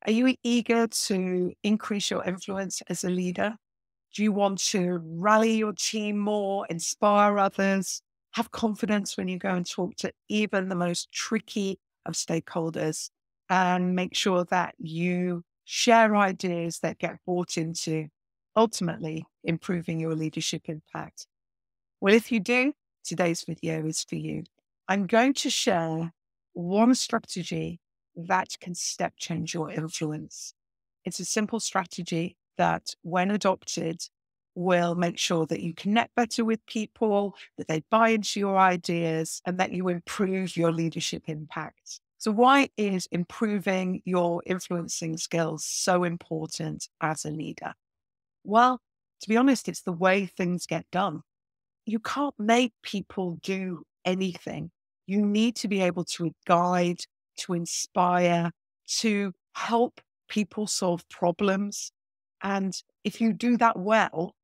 Are you eager to increase your influence as a leader? Do you want to rally your team more, inspire others, have confidence when you go and talk to even the most tricky of stakeholders, and make sure that you share ideas that get bought into, ultimately improving your leadership impact? Well, if you do, today's video is for you. I'm going to share one strategy that can step change your influence. It's a simple strategy that, when adopted, will make sure that you connect better with people, that they buy into your ideas, and that you improve your leadership impact. So why is improving your influencing skills so important as a leader? Well, to be honest, it's the way things get done. You can't make people do anything. You need to be able to guide, to inspire, to help people solve problems. And if you do that well,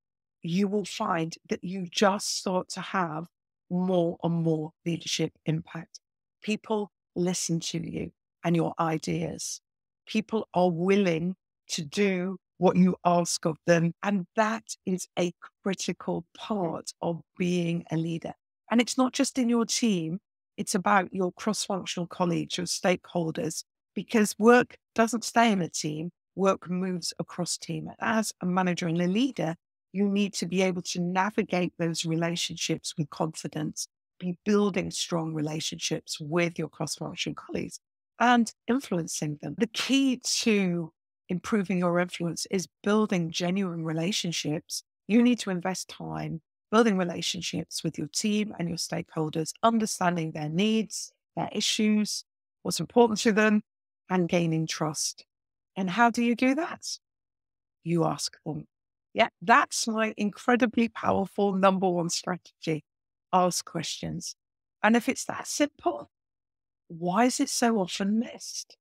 you will find that you just start to have more and more leadership impact. People listen to you and your ideas. People are willing to do what you ask of them. And that is a critical part of being a leader. And it's not just in your team, it's about your cross-functional colleagues, your stakeholders, because work doesn't stay in a team, work moves across team. As a manager and a leader, you need to be able to navigate those relationships with confidence, be building strong relationships with your cross-functional colleagues and influencing them. The key to improving your influence is building genuine relationships. You need to invest time building relationships with your team and your stakeholders, understanding their needs, their issues, what's important to them, and gaining trust. And how do you do that? You ask them. Yeah, that's my incredibly powerful number one strategy. Ask questions. And if it's that simple, why is it so often missed?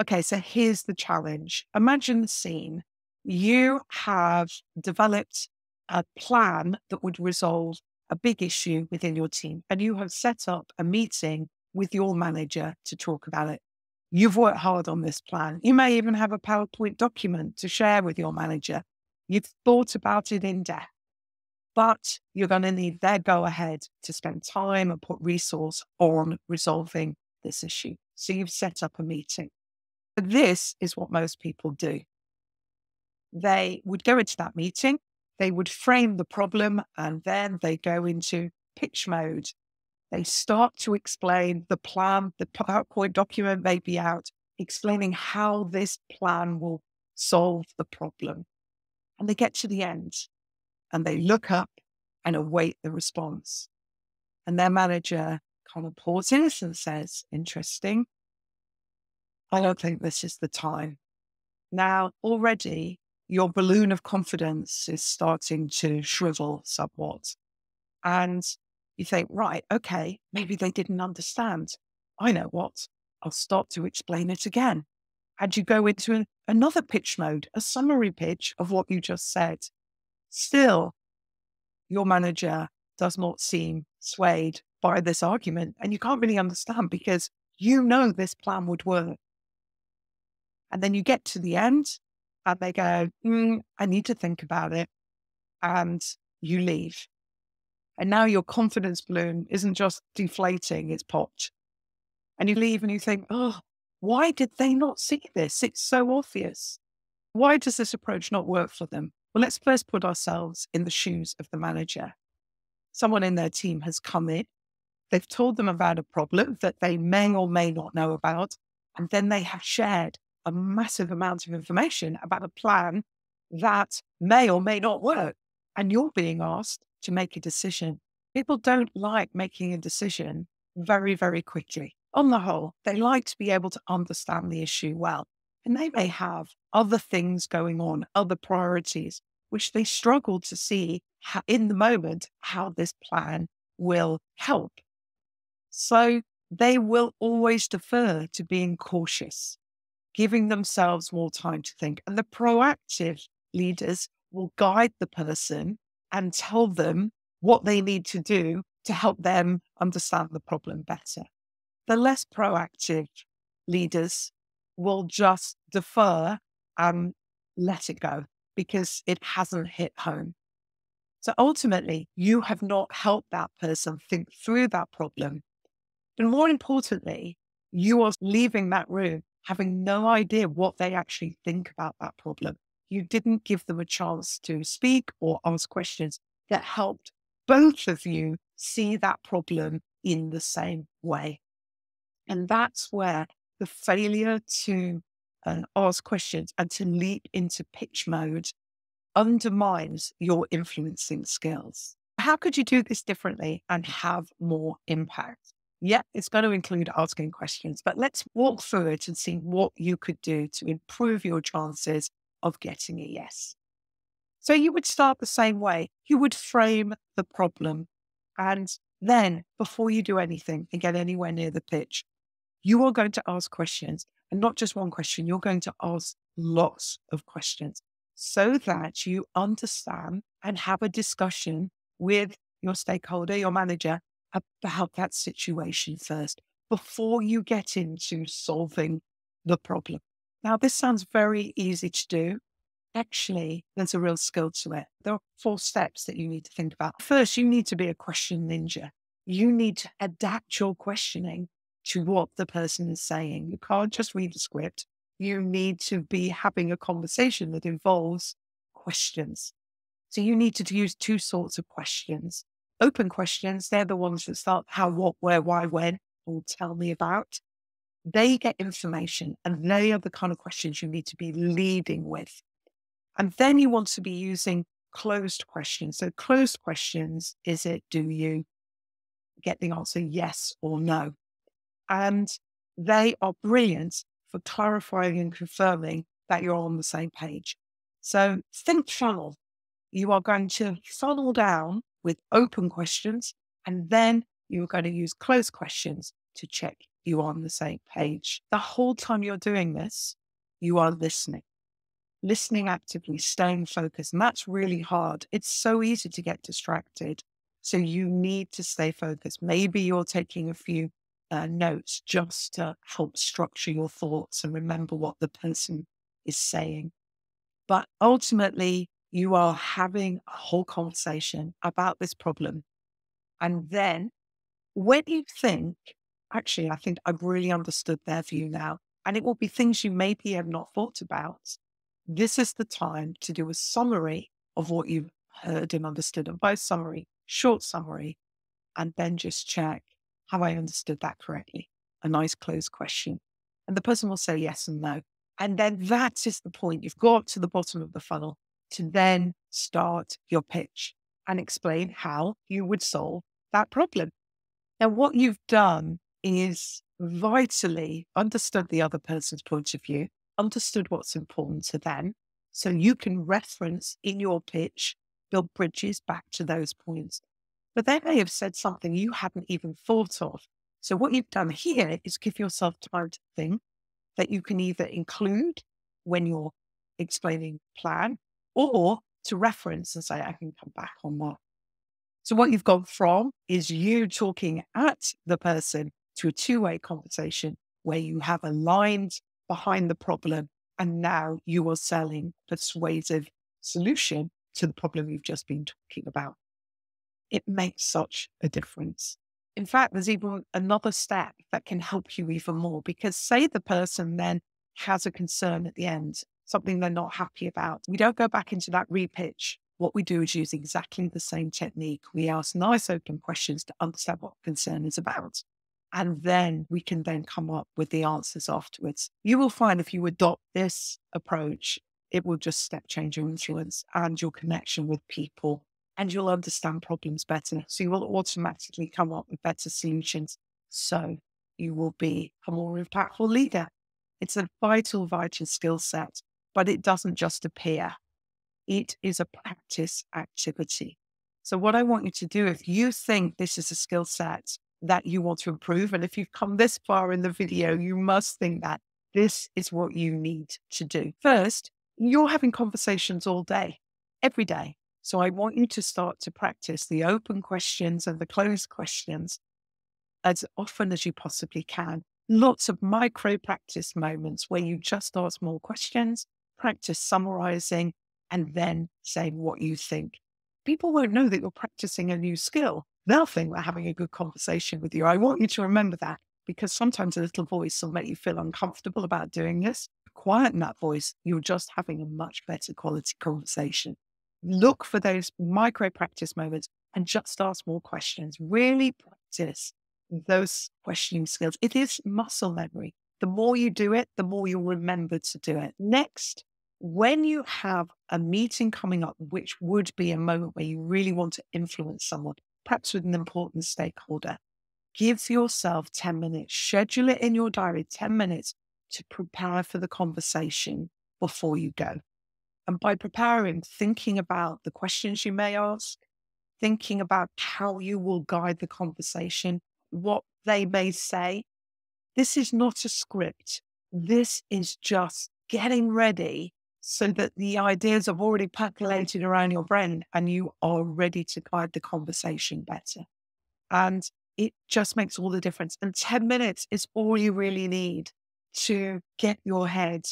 Okay, so here's the challenge. Imagine the scene. You have developed a plan that would resolve a big issue within your team, and you have set up a meeting with your manager to talk about it. You've worked hard on this plan. You may even have a PowerPoint document to share with your manager. You've thought about it in depth, but you're going to need their go-ahead to spend time and put resource on resolving this issue. So you've set up a meeting. But this is what most people do. They would go into that meeting, they would frame the problem, and then they go into pitch mode. They start to explain the plan, the PowerPoint document may be out, explaining how this plan will solve the problem. And they get to the end and they look up and await the response. And their manager kind of pauses and says, interesting. I don't think this is the time. Now, already your balloon of confidence is starting to shrivel somewhat. And you think, right, okay, maybe they didn't understand. I know what, I'll start to explain it again. And you go into another pitch mode, a summary pitch of what you just said. Still, your manager does not seem swayed by this argument. And you can't really understand because you know this plan would work. And then you get to the end and they go, I need to think about it. And you leave. And now your confidence balloon isn't just deflating, it's popped. And you leave and you think, oh, why did they not see this? It's so obvious. Why does this approach not work for them? Well, let's first put ourselves in the shoes of the manager. Someone in their team has come in. They've told them about a problem that they may or may not know about. And then they have shared a massive amount of information about a plan that may or may not work. And you're being asked to make a decision. People don't like making a decision very, very quickly. On the whole, they like to be able to understand the issue well. And they may have other things going on, other priorities, which they struggle to see in the moment how this plan will help. So they will always defer to being cautious, giving themselves more time to think. And the proactive leaders will guide the person and tell them what they need to do to help them understand the problem better. The less proactive leaders will just defer and let it go because it hasn't hit home. So ultimately, you have not helped that person think through that problem. But more importantly, you are leaving that room having no idea what they actually think about that problem. You didn't give them a chance to speak or ask questions that helped both of you see that problem in the same way. And that's where the failure to ask questions and to leap into pitch mode undermines your influencing skills. How could you do this differently and have more impact? Yeah, it's going to include asking questions, but let's walk through it and see what you could do to improve your chances of getting a yes. So you would start the same way. You would frame the problem. And then before you do anything and get anywhere near the pitch, you are going to ask questions, and not just one question. You're going to ask lots of questions so that you understand and have a discussion with your stakeholder, your manager, about that situation first before you get into solving the problem. Now, this sounds very easy to do. Actually, there's a real skill to it. There are 4 steps that you need to think about. First, you need to be a question ninja. You need to adapt your questioning to what the person is saying. You can't just read the script. You need to be having a conversation that involves questions. So you need to use 2 sorts of questions. Open questions, they're the ones that start how, what, where, why, when, or tell me about. They get information, and they are the kind of questions you need to be leading with. And then you want to be using closed questions. So closed questions, is it, do you get the answer yes or no? And they are brilliant for clarifying and confirming that you're on the same page. So think funnel. You are going to funnel down with open questions, and then you're going to use closed questions to check you on the same page. The whole time you're doing this, you are listening actively, staying focused. And that's really hard. It's so easy to get distracted. So you need to stay focused. Maybe you're taking a few notes just to help structure your thoughts and remember what the person is saying. But ultimately, you are having a whole conversation about this problem. And then when you think, actually, I think I've really understood their view now, and it will be things you maybe have not thought about, this is the time to do a summary of what you've heard and understood. And by summary, short summary, and then just check, have I understood that correctly? A nice closed question. And the person will say yes and no. And then that is the point. You've got to the bottom of the funnel to then start your pitch and explain how you would solve that problem. Now, what you've done is vitally understood the other person's point of view, understood what's important to them, so you can reference in your pitch, build bridges back to those points. But they may have said something you hadn't even thought of. So what you've done here is give yourself time to think that you can either include when you're explaining plan, or to reference and say, I can come back on that. So what you've gone from is you talking at the person to a 2-way conversation where you have aligned behind the problem, and now you are selling persuasive solution to the problem you've just been talking about. It makes such a difference. In fact, there's even another step that can help you even more, because say the person then has a concern at the end, something they're not happy about. We don't go back into that repitch. What we do is use exactly the same technique. We ask nice open questions to understand what the concern is about. And then we can then come up with the answers afterwards. You will find if you adopt this approach, it will just step change your influence and your connection with people, and you'll understand problems better. So you will automatically come up with better solutions. So you will be a more impactful leader. It's a vital skill set, but it doesn't just appear. It is a practice activity. So what I want you to do, if you think this is a skill set that you want to improve, and if you've come this far in the video, you must think that this is what you need to do. First, you're having conversations all day, every day. So I want you to start to practice the open questions and the closed questions as often as you possibly can. Lots of micro practice moments where you just ask more questions, practice summarizing, and then saying what you think. People won't know that you're practicing a new skill. They'll think they're having a good conversation with you. I want you to remember that, because sometimes a little voice will make you feel uncomfortable about doing this. Quieten that voice. You're just having a much better quality conversation. Look for those micro practice moments and just ask more questions. Really practice those questioning skills. It is muscle memory. The more you do it, the more you'll remember to do it. Next, when you have a meeting coming up, which would be a moment where you really want to influence someone, perhaps with an important stakeholder, give yourself 10 minutes, schedule it in your diary, 10 minutes to prepare for the conversation before you go. And by preparing, thinking about the questions you may ask, thinking about how you will guide the conversation, what they may say. This is not a script. This is just getting ready so that the ideas have already percolated around your brain and you are ready to guide the conversation better. And it just makes all the difference. And 10 minutes is all you really need to get your head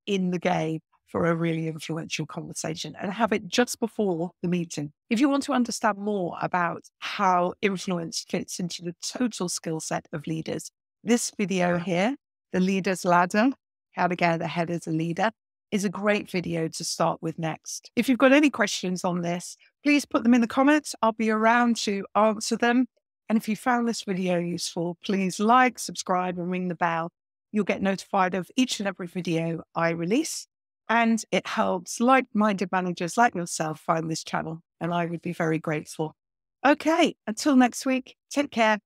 in the game for a really influential conversation, and have it just before the meeting. If you want to understand more about how influence fits into the total skill set of leaders, this video here, The Leader's Ladder, How to Get Ahead as a Leader, is a great video to start with next. If you've got any questions on this, please put them in the comments. I'll be around to answer them. And if you found this video useful, please like, subscribe, and ring the bell. You'll get notified of each and every video I release. And it helps like-minded managers like yourself find this channel. And I would be very grateful. Okay, until next week, take care.